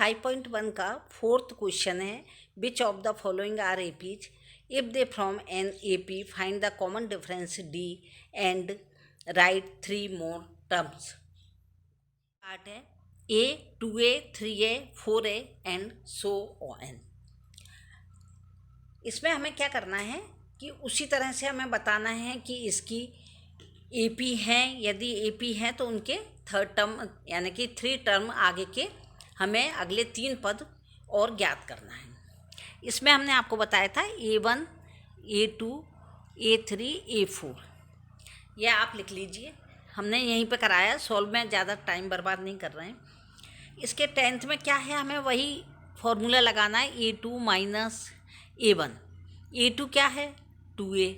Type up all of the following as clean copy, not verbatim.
5.1 का fourth question है, which of the following are APs, if they from an AP find the common difference D and write 3 more terms. Part है A, 2a, 3a, 4a and so on. इसमें हमें क्या करना है कि उसी तरह से हमें बताना है कि इसकी एपी हैं, यदि एपी हैं तो उनके थर्ड टर्म यानी कि 3 टर्म आगे के हमें अगले 3 पद और ज्ञात करना है। इसमें हमने आपको बताया था A1, A2, A3, A4। यह आप लिख लीजिए, हमने यहीं पे कराया, सॉल्व में ज़्यादा टाइम बर्बाद नहीं कर रहे हैं। इसके 10th में क्या है, हमें वही फॉर्मूला लगाना है, A2 माइनस A1। A2 क्या है 2a,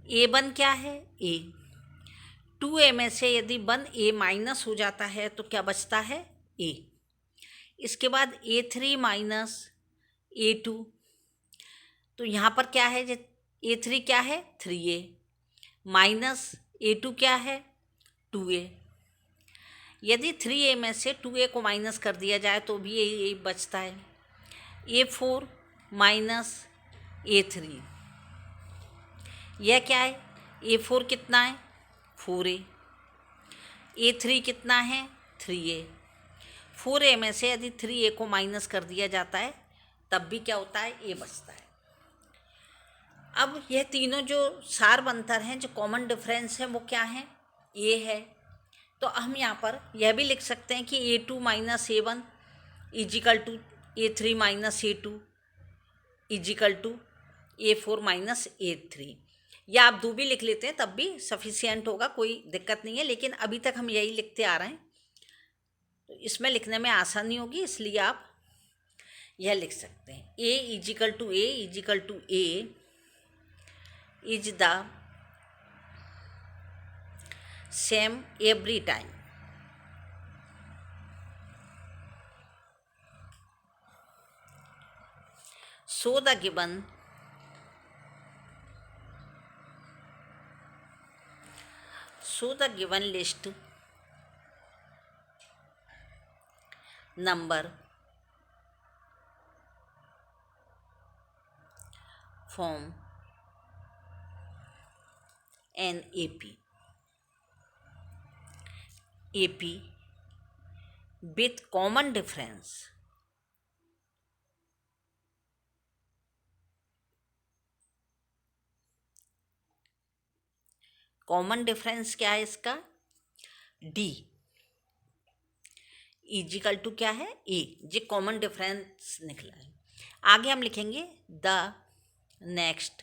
A1 क्या है A। 2a में से यदि 1a माइनस हो जाता है तो क्या बचता है A। इसके बाद A3 माइनस A2, तो यहाँ पर क्या है, A3 क्या है 3a माइनस A2 क्या है 2a। यदि 3a में से 2a को माइनस कर दिया जाए तो भी यही बचता है। A4 माइनस A3, यह क्या है, A4 कितना है 4a, A3 कितना है 3a। 4a में से यदि 3a को माइनस कर दिया जाता है तब भी क्या होता है, a बचता है। अब यह तीनों जो सार अंतर हैं, जो कॉमन डिफरेंस है, वो क्या है, a है। तो हम यहाँ पर यह भी लिख सकते हैं कि A2 minus A1 equal to A3 minus A2 equal to A4 minus A3, या आप 2 भी लिख लेते हैं तब भी सफिशियंट होगा, कोई दिक्कत नहीं है। लेकिन अभी तक हम यही लिखते आ रहे हैं तो इसमें लिखने में आसानी होगी, इसलिए आप यह लिख सकते हैं A equal to A equal to A is the same every time. So the given list number from an AP with common difference common difference क्या है इसका, D इजिकल टू क्या है A, ये कॉमन डिफरेंस निकला है। आगे हम लिखेंगे द नेक्स्ट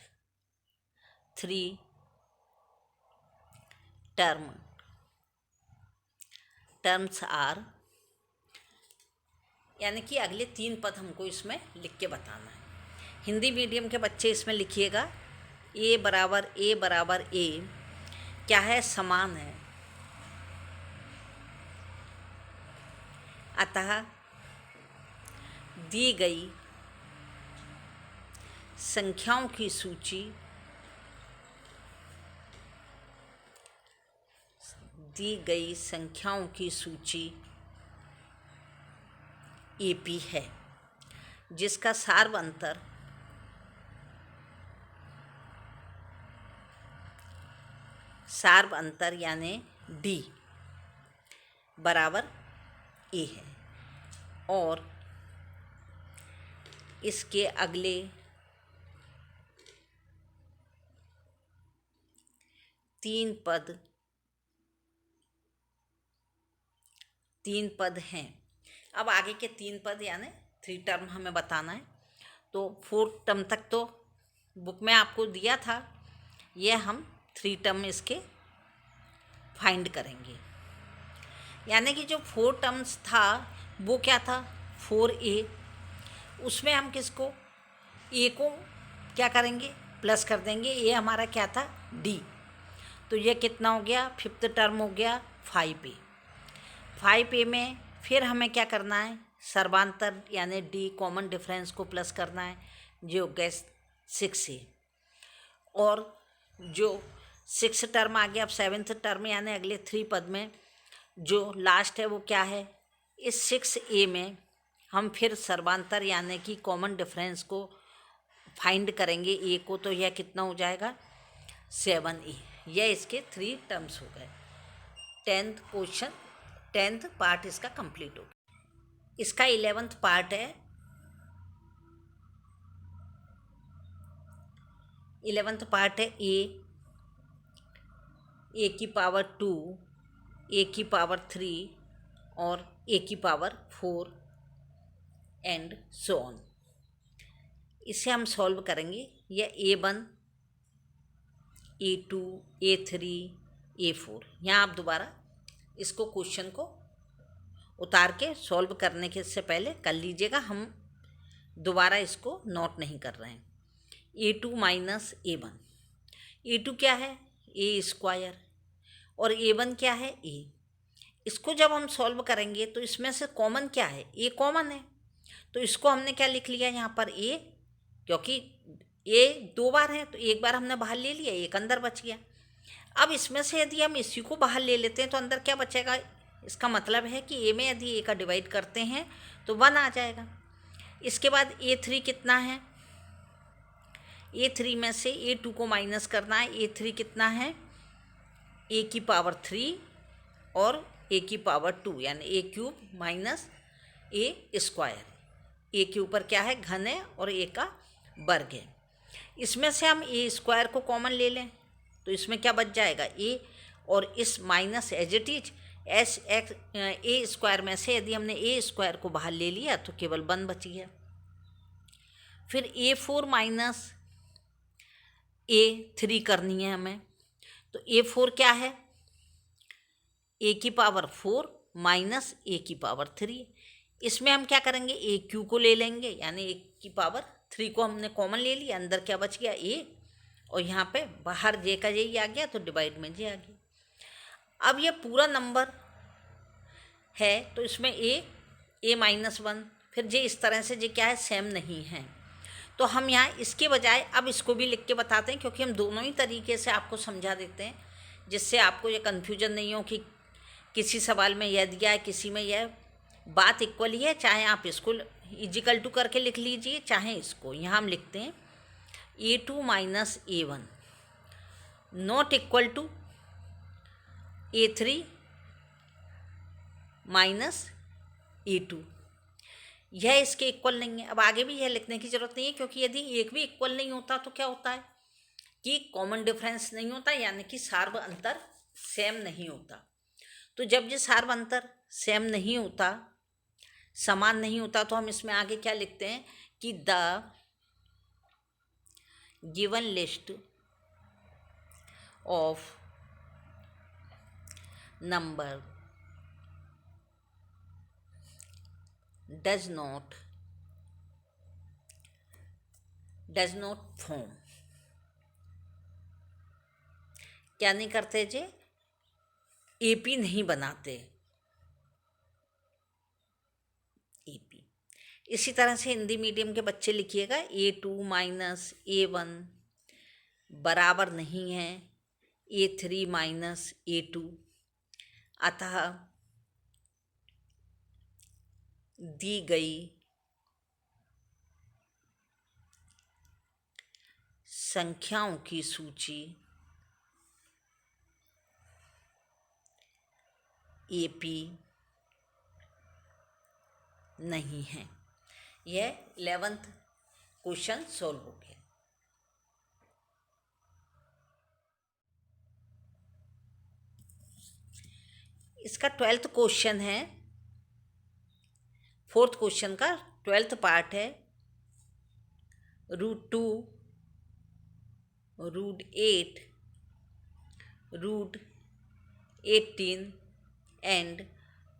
3 टर्म्स आर, यानी कि अगले 3 पद हमको इसमें लिख के बताना है। हिंदी मीडियम के बच्चे इसमें लिखिएगा A बराबर A क्या है, समान है, अतः दी गई संख्याओं की सूची AP है, जिसका सार्व अंतर यानी D बराबर A है, और इसके अगले 3 पद हैं। अब आगे के 3 पद यानी 3 टर्म हमें बताना है, तो 4 टर्म तक तो बुक में आपको दिया था, यह हम 3 टर्म इसके फाइंड करेंगे। यानी कि जो 4 टर्म्स था वो क्या था 4a, उसमें हम किसको a को क्या करेंगे, प्लस कर देंगे, a हमारा क्या था d, तो ये कितना हो गया, 5th टर्म हो गया 5a में फिर हमें क्या करना है, सर्वांतर यानी d कॉमन डिफरेंस को प्लस करना है, जो हो गया 6a, और जो 6 टर्म आ गया। अब 7th टर्म यानी अगले 3 पद में जो लास्ट है वो क्या है, इस 6a में हम फिर सर्वांतर यानी कि कॉमन डिफरेंस को फाइंड करेंगे ए को, तो यह कितना हो जाएगा 7e। यह इसके 3 टर्म्स हो गए। 10th पार्ट इसका कंप्लीट हो गया। इसका 11th पार्ट है। 11th पार्ट है ए की पावर 2, ए की पावर 3 और ए की पावर 4 एंड सो ऑन। इसे हम सॉल्व करेंगे। यह A1, A2, A3, A4। यहाँ आप दोबारा इसको क्वेश्चन को उतार के सॉल्व करने के से पहले कर लीजिएगा, हम दोबारा इसको नोट नहीं कर रहे हैं। A2 माइनस A1, A2 क्या है ए स्क्वायर और A1 क्या है ए। इसको जब हम सॉल्व करेंगे तो इसमें से कॉमन क्या है, ए कॉमन है, तो इसको हमने क्या लिख लिया यहाँ पर ए, क्योंकि ए 2 बार है तो एक बार हमने बाहर ले लिया, एक अंदर बच गया। अब इसमें से यदि हम इसी को बाहर ले लेते हैं तो अंदर क्या बचेगा, इसका मतलब है कि ए में यदि ए का डिवाइड करते हैं तो 1 आ जाएगा। इसके बाद A3 कितना है, A3 में से A2 को माइनस करना है। A3 कितना है ए की पावर 3 और ए की पावर 2 यानी ए क्यूब माइनस ए स्क्वायर। ए के ऊपर क्या है घन है और ए का वर्ग है। इसमें से हम ए स्क्वायर को कॉमन ले लें तो इसमें क्या बच जाएगा ए, और इस minus as it is A square में से यदि हमने ए स्क्वायर को बाहर ले लिया तो केवल 1 बच गया। फिर A4 माइनस A3 करनी है हमें, तो A4 क्या है ए की पावर 4 माइनस ए की पावर 3। इसमें हम क्या करेंगे ए क्यू को ले लेंगे, यानी ए की पावर 3 को हमने कॉमन ले लिया, अंदर क्या बच गया ए, और यहाँ पे बाहर जे का जे ही आ गया तो डिवाइड में जे आ गया। अब ये पूरा नंबर है तो इसमें ए माइनस 1, फिर जे इस तरह से जे क्या है सेम नहीं है, तो हम यहाँ इसके बजाय अब इसको भी लिख के बताते हैं, क्योंकि हम दोनों ही तरीके से आपको समझा देते हैं जिससे आपको ये कन्फ्यूजन नहीं हो कि किसी सवाल में यह दिया है किसी में यह। बात इक्वल ही है, चाहे आप इसको इजिकल टू करके लिख लीजिए चाहे इसको। यहाँ हम लिखते हैं A2 minus A1 not equal to A3 minus A2। यह इसके इक्वल नहीं है। अब आगे भी यह लिखने की ज़रूरत नहीं है, क्योंकि यदि एक भी इक्वल नहीं होता तो क्या होता है कि कॉमन डिफरेंस नहीं होता, यानी कि सार्व अंतर सेम नहीं होता। तो जब ये सार्व अंतर सेम नहीं होता, समान नहीं होता, तो हम इसमें आगे क्या लिखते हैं कि the given list of number does not form. क्या नहीं करते जे, एपी नहीं बनाते, एपी। इसी तरह से हिंदी मीडियम के बच्चे लिखिएगा A2 माइनस A1 बराबर नहीं है A3 माइनस A2, अतः दी गई संख्याओं की सूची एपी नहीं है। यह 11th क्वेश्चन सॉल्व हो गया। इसका 12th क्वेश्चन है, 4th क्वेश्चन का 12th पार्ट है। √2, √8, √18 एंड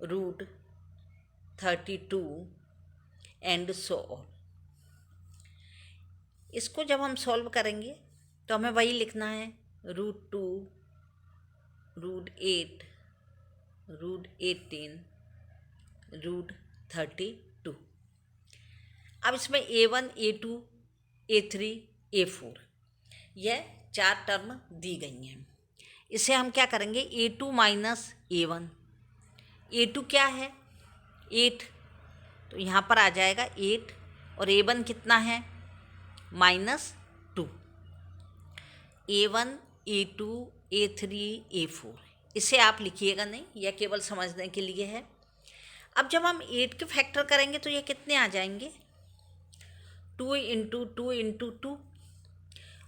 √32 एंड सो ऑन। इसको जब हम सॉल्व करेंगे तो हमें वही लिखना है √2, √8, √18, √32। अब इसमें A1, A2, A3, A4 यह 4 टर्म दी गई हैं। इसे हम क्या करेंगे A2 माइनस A1। A2 क्या है 8, तो यहाँ पर आ जाएगा 8 और A1 कितना है -2। A1 A2 A3 A4 इसे आप लिखिएगा नहीं, यह केवल समझने के लिए है। अब जब हम 8 के फैक्टर करेंगे तो ये कितने आ जाएंगे 2 × 2 × 2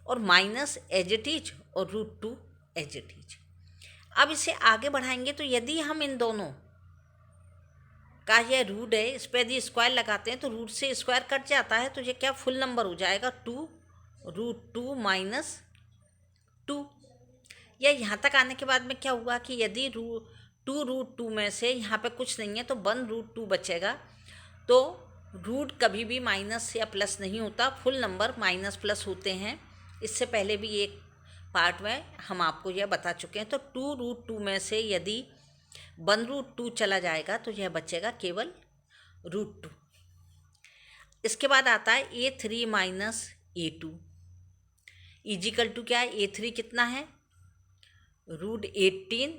और माइनस एज इट इज और √2 एज इट इज। अब इसे आगे बढ़ाएंगे तो यदि हम इन दोनों का यह रूट है इस पर यदि स्क्वायर लगाते हैं तो रूट से स्क्वायर कट जाता है, तो ये क्या फुल नंबर हो जाएगा 2 √2 - 2। या यहाँ तक आने के बाद में क्या हुआ कि यदि 2 √2 में से यहाँ पे कुछ नहीं है तो 1 √2 बचेगा। तो रूट कभी भी माइनस या प्लस नहीं होता, फुल नंबर माइनस प्लस होते हैं। इससे पहले भी एक पार्ट में हम आपको यह बता चुके हैं। तो 2 √2 में से यदि 1 √2 चला जाएगा तो यह बचेगा केवल √2। इसके बाद आता है A3 - A2 इजिकल टू क्या है A3 कितना है √18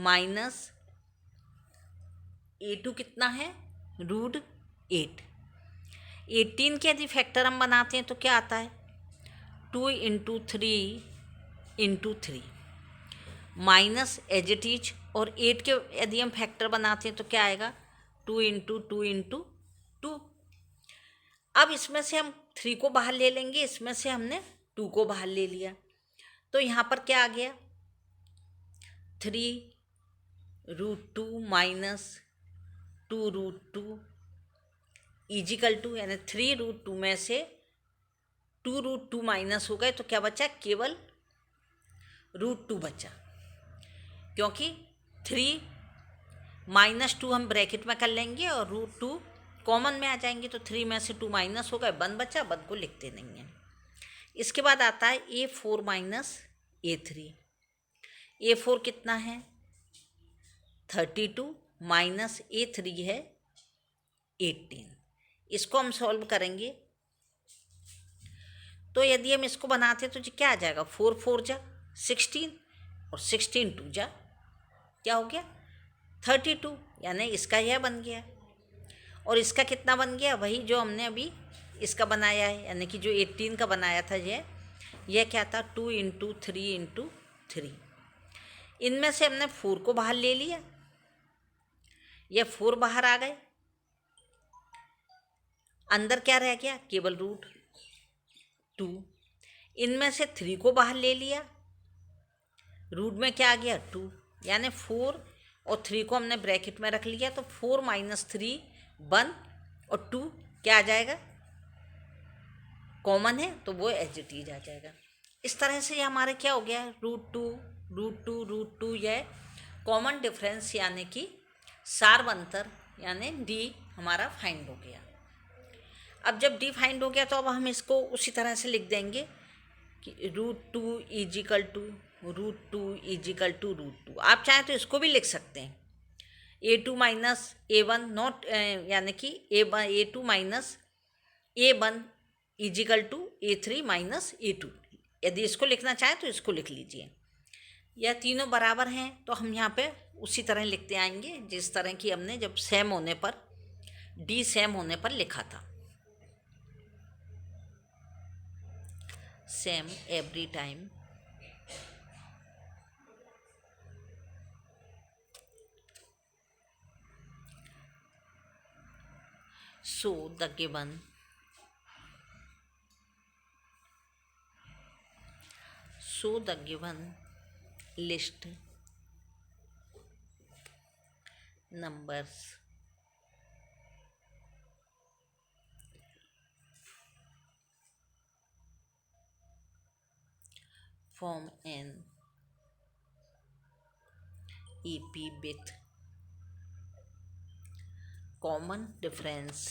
माइनस A2 कितना है √8। 18 के यदि फैक्टर हम बनाते हैं तो क्या आता है 2 × 3 × 3 माइनस एज इट इज, और 8 के यदि हम फैक्टर बनाते हैं तो क्या आएगा 2 × 2 × 2। अब इसमें से हम 3 को बाहर ले लेंगे, इसमें से हमने 2 को बाहर ले लिया, तो यहाँ पर क्या आ गया 3 √2 माइनस 2 √2 इजिकल टू, यानी 3 √2 में से 2 √2 माइनस हो गए तो क्या बचा केवल √2 बचा, क्योंकि 3 - 2 हम ब्रैकेट में कर लेंगे और √2 कॉमन में आ जाएंगे, तो 3 में से 2 माइनस हो गए 1 बचा, 1 को लिखते नहीं हैं। इसके बाद आता है A4 - A3। A4 कितना है 32 माइनस A3 है 18। इसको हम सॉल्व करेंगे तो यदि हम इसको बनाते तो क्या आ जाएगा 4 4 जा 16 और 16 2 जा क्या हो गया 32, यानी इसका यह बन गया। और इसका कितना बन गया वही जो हमने अभी इसका बनाया है, यानी कि जो 18 का बनाया था यह क्या था 2 × 3 × 3। इनमें से हमने 4 को बाहर ले लिया, यह 4 बाहर आ गए, अंदर क्या रह गया केवल √2। इनमें से 3 को बाहर ले लिया, रूट में क्या आ गया 2, यानी 4 और 3 को हमने ब्रैकेट में रख लिया, तो 4 - 3 1 और 2 क्या आ जाएगा कॉमन है, तो वो एज इट इज आ जाएगा। इस तरह से ये हमारे क्या हो गया √2 √2 √2, यह कॉमन डिफरेंस यानी कि सार्वंतर यानी D हमारा फाइंड हो गया। अब जब D फाइंड हो गया तो अब हम इसको उसी तरह से लिख देंगे कि √2 इजिकल टू √2 इजिकल टू √2। आप चाहें तो इसको भी लिख सकते हैं A2 - A1 नॉट, यानी कि A2 - A1 equal to A3 - A2। यदि इसको लिखना चाहें तो इसको लिख लीजिए। यह तीनों बराबर हैं तो हम यहाँ पे उसी तरह लिखते आएंगे जिस तरह की हमने जब सेम होने पर D सेम होने पर लिखा था। Same every time so the given list numbers form an EP with common difference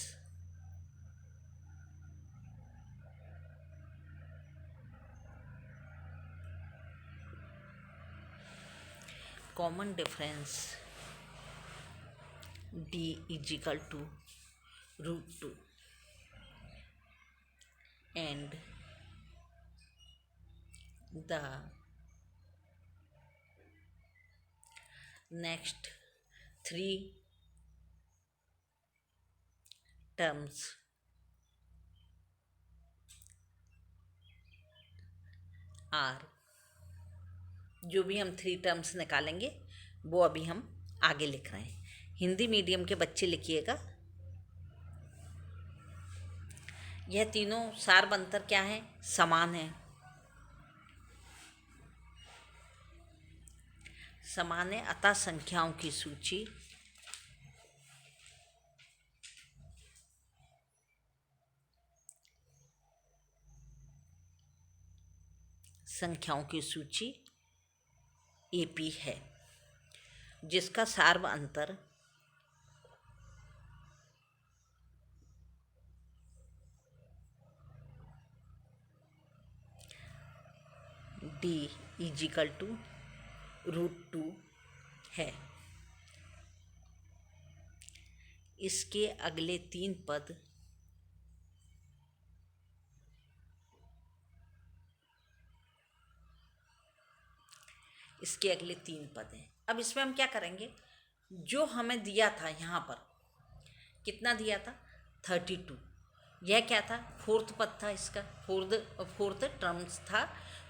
D equal to √2 and the next 3 terms are, जो भी हम 3 टर्म्स निकालेंगे वो अभी हम आगे लिख रहे हैं। हिंदी मीडियम के बच्चे लिखिएगा। यह तीनों सार अंतर क्या है? समान है। समान है, अतः संख्याओं की सूची एपी है, जिसका सार्व अंतर डी इजिकल टू √2 है। इसके अगले 3 पद हैं। अब इसमें हम क्या करेंगे? जो हमें दिया था यहाँ पर, कितना दिया था? 32। यह क्या था? 4th पद था इसका, फोर्थ टर्म्स था।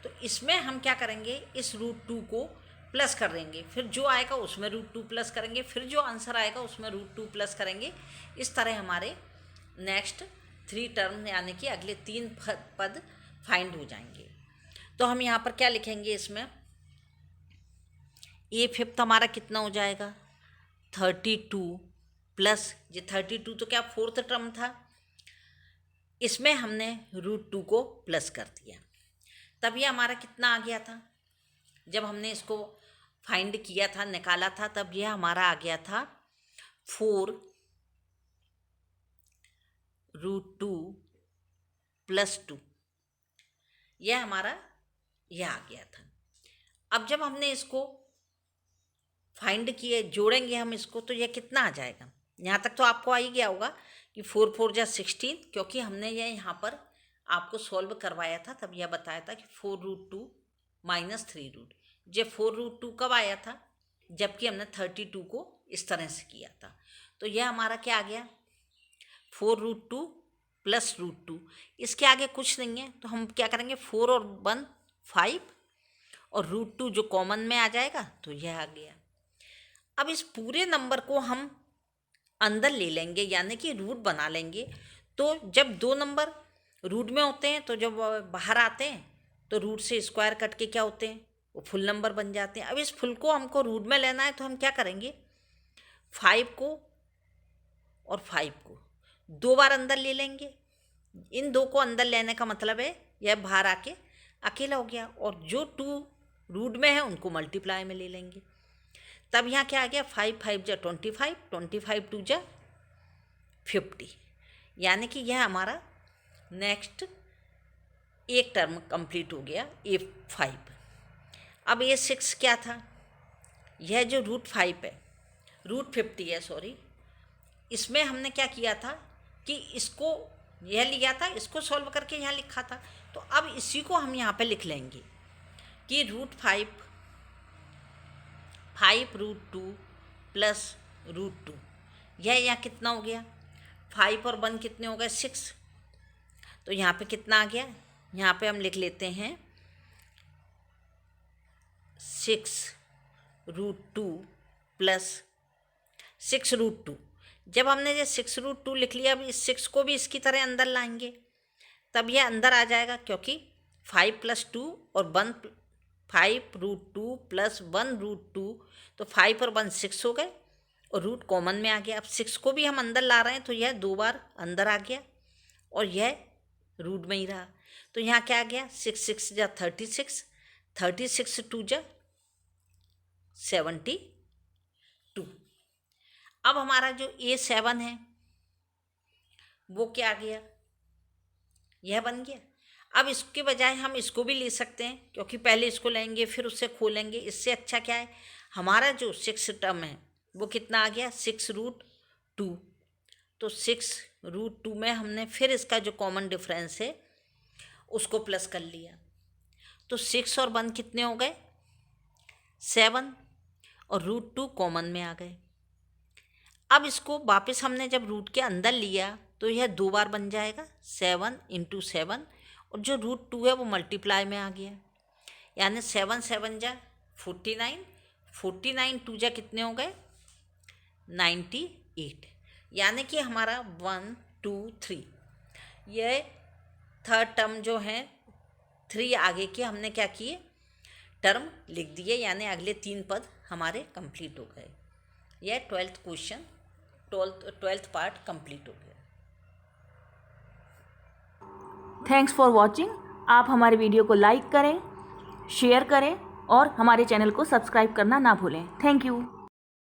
तो इसमें हम क्या करेंगे? इस √2 को प्लस कर देंगे, फिर जो आएगा उसमें √2 प्लस करेंगे, फिर जो आंसर आएगा उसमें √2 प्लस करेंगे। इस तरह हमारे नेक्स्ट 3 टर्म यानी कि अगले 3 पद फाइंड हो जाएंगे। तो हम यहाँ पर क्या लिखेंगे? इसमें A5 हमारा कितना हो जाएगा? 32 प्लस ये 32 तो क्या 4th टर्म था, इसमें हमने √2 को प्लस कर दिया। तब ये हमारा कितना आ गया था? जब हमने इसको फाइंड किया था, निकाला था, तब यह हमारा आ गया था 4√2 + 2। यह हमारा यह आ गया था। अब जब हमने इसको फाइंड किए, जोड़ेंगे हम इसको, तो यह कितना आ जाएगा? यहाँ तक तो आपको आ ही गया होगा कि 4 4 जा 16, क्योंकि हमने यह यहाँ पर आपको सॉल्व करवाया था, तब यह बताया था कि 4√2 - 3√। जब 4√2 कब आया था? जबकि हमने 32 को इस तरह से किया था। तो यह हमारा क्या आ गया? 4√2 + √2। इसके आगे कुछ नहीं है, तो हम क्या करेंगे? 4 और 1 5 और √2 जो कॉमन में आ जाएगा, तो यह आ गया। अब इस पूरे नंबर को हम अंदर ले लेंगे, यानी कि रूट बना लेंगे। तो जब 2 नंबर रूट में होते हैं, तो जब बाहर आते हैं तो रूट से स्क्वायर कट के क्या होते हैं? वो फुल नंबर बन जाते हैं। अब इस फुल को हमको रूट में लेना है, तो हम क्या करेंगे? 5 को और 5 को 2 बार अंदर ले लेंगे। इन 2 को अंदर लेने का मतलब है यह बाहर आके अकेला हो गया, और जो 2 रूट में है उनको मल्टीप्लाई में ले लेंगे। तब यहाँ क्या आ गया? 5 5 जा 25, 25 2 जा 50, यानी कि यह हमारा नेक्स्ट एक टर्म कंप्लीट हो गया, A5। अब A6 क्या था? यह जो √5 है, √50 है, सॉरी, इसमें हमने क्या किया था कि इसको यह लिया था, इसको सॉल्व करके यहाँ लिखा था। तो अब इसी को हम यहाँ पे लिख लेंगे कि √5 5√2 + √2। यह यहाँ कितना हो गया? 5 और 1 कितने हो गए? 6। तो यहाँ पे कितना आ गया? यहाँ पे हम लिख लेते हैं 6√2 + 6√2। जब हमने ये 6√2 लिख लिया, अब इस 6 को भी इसकी तरह अंदर लाएंगे, तब यह अंदर आ जाएगा, क्योंकि 5 + 2 और 1 5√2 + 1√2, तो 5 और 1 6 हो गए, और रूट कॉमन में आ गया। अब 6 को भी हम अंदर ला रहे हैं, तो यह 2 बार अंदर आ गया और यह रूट में ही रहा। तो यहाँ क्या आ गया? 6 6 जा 36, 36 2 जा 72। अब हमारा जो A7 है वो क्या आ गया? यह बन गया। अब इसके बजाय हम इसको भी ले सकते हैं, क्योंकि पहले इसको लेंगे फिर उससे खोलेंगे। इससे अच्छा क्या है, हमारा जो 6 टर्म है वो कितना आ गया? 6√2। तो 6√2 में हमने फिर इसका जो कॉमन डिफरेंस है उसको प्लस कर लिया। तो 6 और 1 कितने हो गए? 7, और √2 कॉमन में आ गए। अब इसको वापस हमने जब रूट के अंदर लिया तो यह 2 बार बन जाएगा 7 × 7, और जो √2 है वो मल्टीप्लाई में आ गया, यानी 7 7 जा 49, 49 2 जा कितने हो गए 98, यानी कि हमारा 1 2 3 ये थर्ड टर्म जो है 3 आगे के हमने क्या किए टर्म लिख दिए, यानी अगले 3 पद हमारे कंप्लीट हो गए। यह 12th question 12th part complete हो गया। Thanks for watching. आप हमारे वीडियो को लाइक करें, शेयर करें और हमारे चैनल को सब्सक्राइब करना ना भूलें। Thank you.